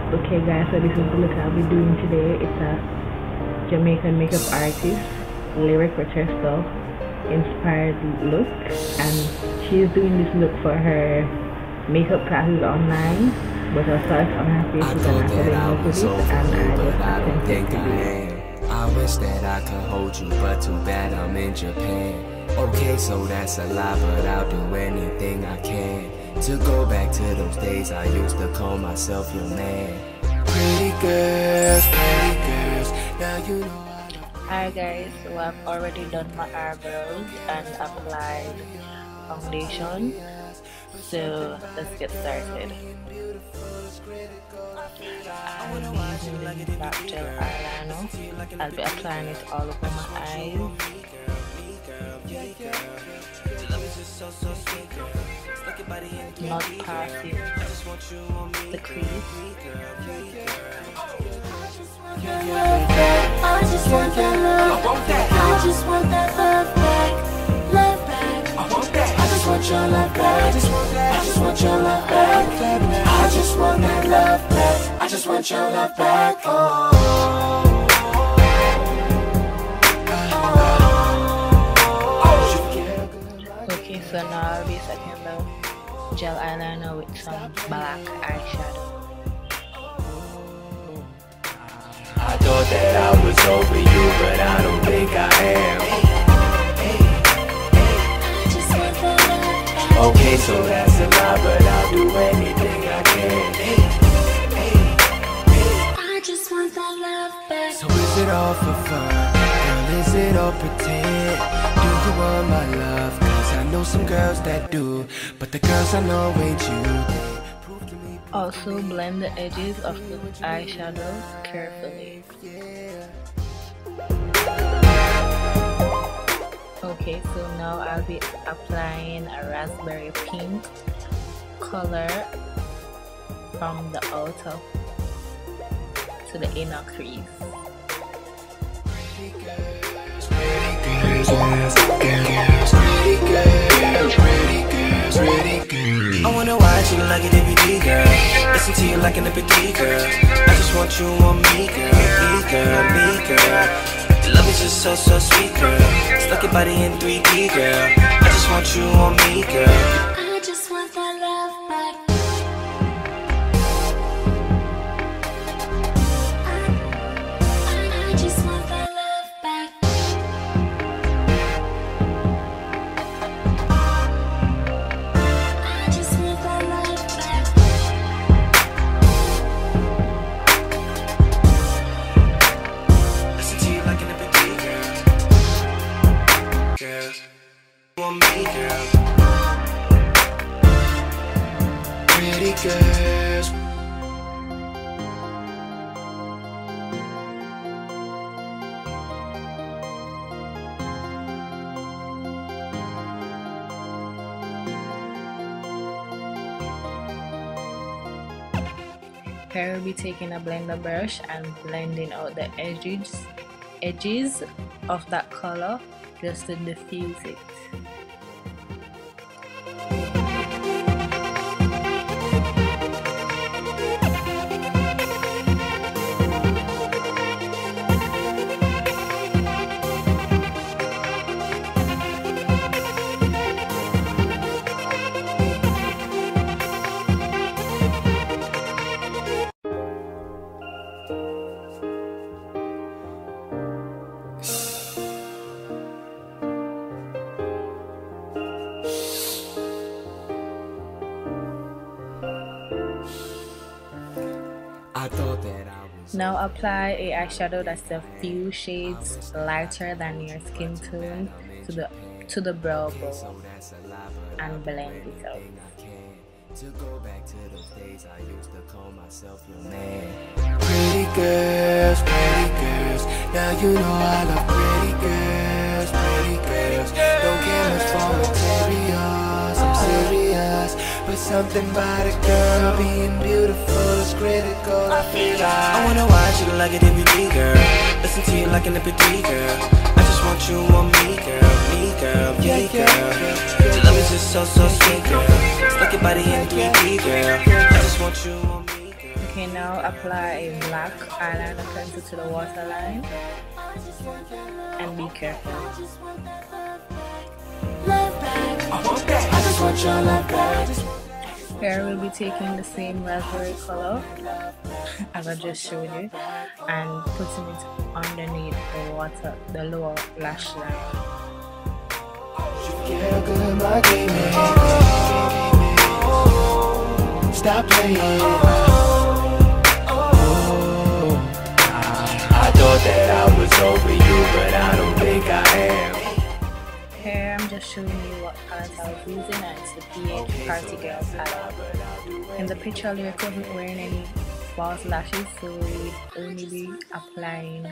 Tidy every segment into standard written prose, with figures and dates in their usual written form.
Okay guys, so this is the look I'll be doing today. It's a Jamaican makeup artist, lyric Rochester inspired look, and she's doing this look for her makeup classes online, but I saw it on her Facebook and I fell in love with it, and I just attempted to do it. I wish that I could hold you, but too bad I'm in Japan. Okay, so that's a lie, but I'll do anything I can to go back to those days I used to call myself your man. Pretty girls, now you know I love. Hi guys, so I've already done my eyebrows and applied foundation, so let's get started. I'm using the dark gel eyeliner. I'll be applying it all over my eyes. Not passing the crease. I just want that love. I just want that love back. Love back. I want that. I just want your love back. I just want that. I just want your love back. I just want that love back. I just want your love back. Okay, so now I'll be setting the gel eyeliner with some black eyeshadow. I thought that I was over you, but I don't think I am. Okay, so that's a lie, but I'll do anything I can. I just want that love back. So is it all for fun? Girl, is it all pretend? Do you want my love? Cause I know some girls that do, but the girls I know ain't you. Also blend the edges of the eyeshadow carefully. Okay, so now I'll be applying a raspberry pink color from the outer to the inner crease. I wanna watch you like a DVD girl, listen to you like an MP3 girl. I just want you on me girl, me girl, me girl. Love is just so sweet girl, stuck your body in 3D girl. I just want you on me girl. I just want that love back. I just want that love back. I just want that love back. Listen to you like an MP3 girl. Girl, you want me girl. Pretty girls. Here we'll be taking a blender brush and blending out the edges of that color just to diffuse it. I thought that I was. Now apply a eyeshadow that's a few shades lighter than your skin tone to the brow bone and blend it out. To go back to those days I used to call myself your man. Pretty girls, now you know I love pretty girls, don't care much for materials, I'm serious, but something about a girl being beautiful is critical, I feel like I wanna watch you like a DVD girl, listen to you like an MP3 girl. I just want you on me girl, me girl. Your love is just so sweet girl, stuck your body in 3D girl. I just want you on me girl. Okay, now apply a black eyeliner pencil to the waterline and be careful. Here we'll be taking the same raspberry color as I just showed you and putting it underneath the lower lash line. Stop playing. I thought that I was over you, but I don't think I am. Here I'm just showing you what palette I was using, and it's the PH Party Girl palette. In the picture, Lyric wasn't wearing any false lashes, so we'd only be applying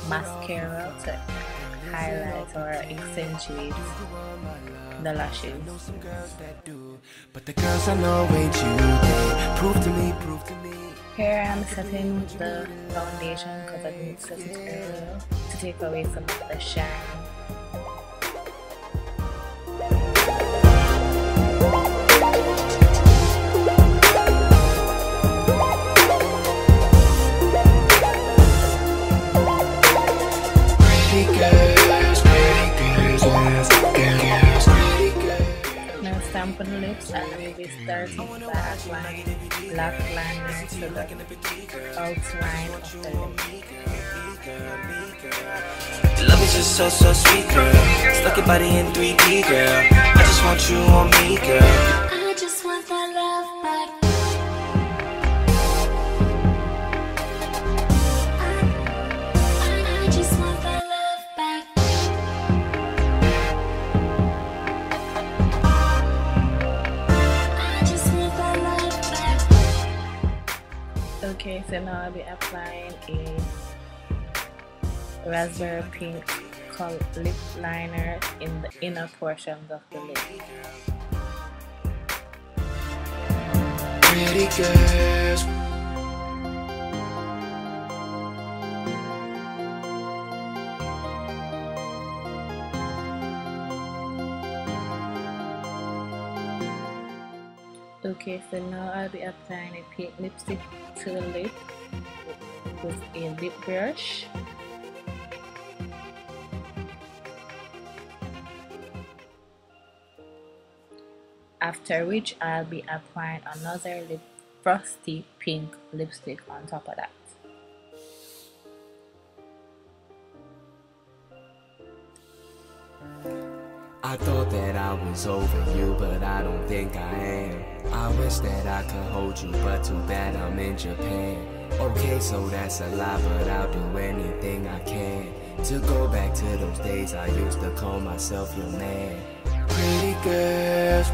mascara to highlight or accentuate the lashes. But the girls I know ain't you. Prove to me, prove to me. Here I'm setting the foundation because I didn't set it earlier to take away some of the shine. For the lips, and we'll be starting by applying black liner to the outline of the lip. Love is just so sweet, girl. Stuck your body in 3D, girl. I just want you on me, girl. I just want that love back. I just want that love back. Okay, so now I'll be applying a raspberry pink lip liner in the inner portions of the lip. Pretty girls. Okay, so now I'll be applying a pink lipstick to the lip with a lip brush. After which I'll be applying another frosty pink lipstick on top of that. I thought that I was over you, but I don't think I am. I wish that I could hold you, but too bad I'm in Japan. Okay, so that's a lie, but I'll do anything I can to go back to those days I used to call myself your man. Pretty girls,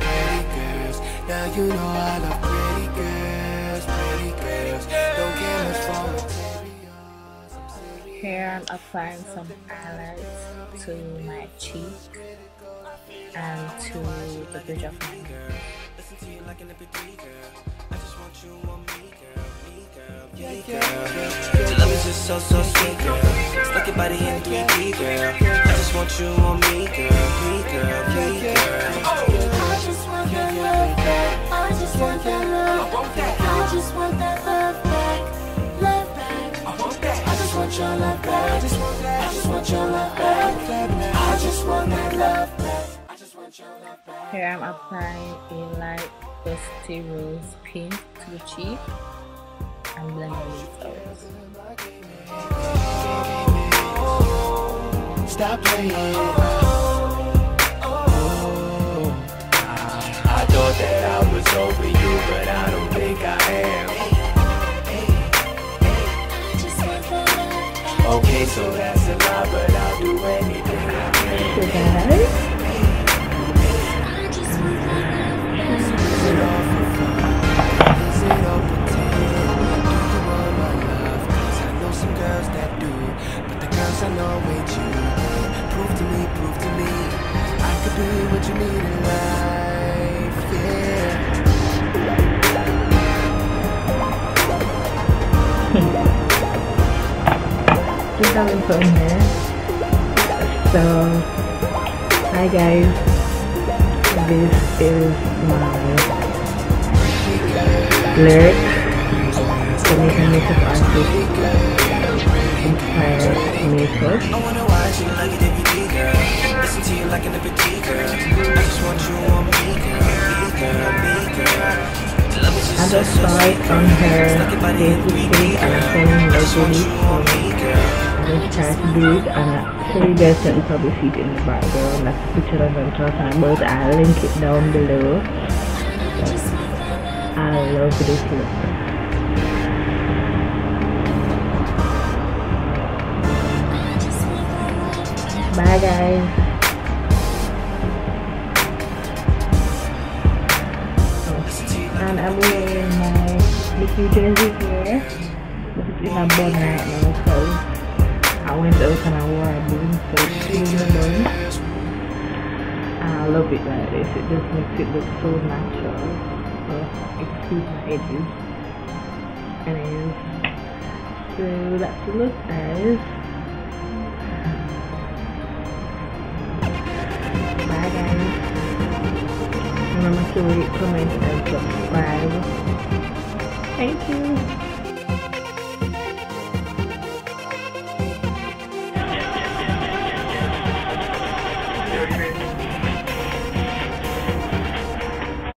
now you know I love pretty girls, don't care much for materials. Here I'm applying some highlights to my cheek and to the bridge of my nose. Your love is just so sweet, girl. Stuck your body in 3D, girl. I just want you on me, girl, me, girl, me, girl. I just want that love back. I just want that love back. I just want that love back. Love back. I just want your love back. I just want your love back. I just want that love back. Here I'm applying a light dusty rose pink to the cheek and blending it out. Stop playing. I thought that I was over you, but I don't think I am. Okay, so that's a lie, but I'll do anything I can. I know ain't you. Prove to me, I could be what you need in life, yeah. Just having fun here. So, hi guys, this is my Lyric Jamaican makeup artist inspired makeup. I wanna watch you like an DVD girl. Listen to you like an MP3 girl. I just want you on me, girl. Me, girl, me, girl. Love is I just just so saw it sweet, on girl. her It's like your body in Facebook 3D, page and I girl. fell in I love just want with you it, on me, girl. so I just tried to do it, and so you guys can probably see it in the background. That's the picture that I'm talking about. I'll link it down below. I love this look. Bye guys. And I'm wearing my Nikki jersey here. This is in a bun right now because I went out and I wore a bun, so it's still in a bun. And I love it like this. It just makes it look so natural. So it suits my edges. Anyways, so that's the look, guys. Bye guys. Remember to rate, comment, and subscribe. Thank you.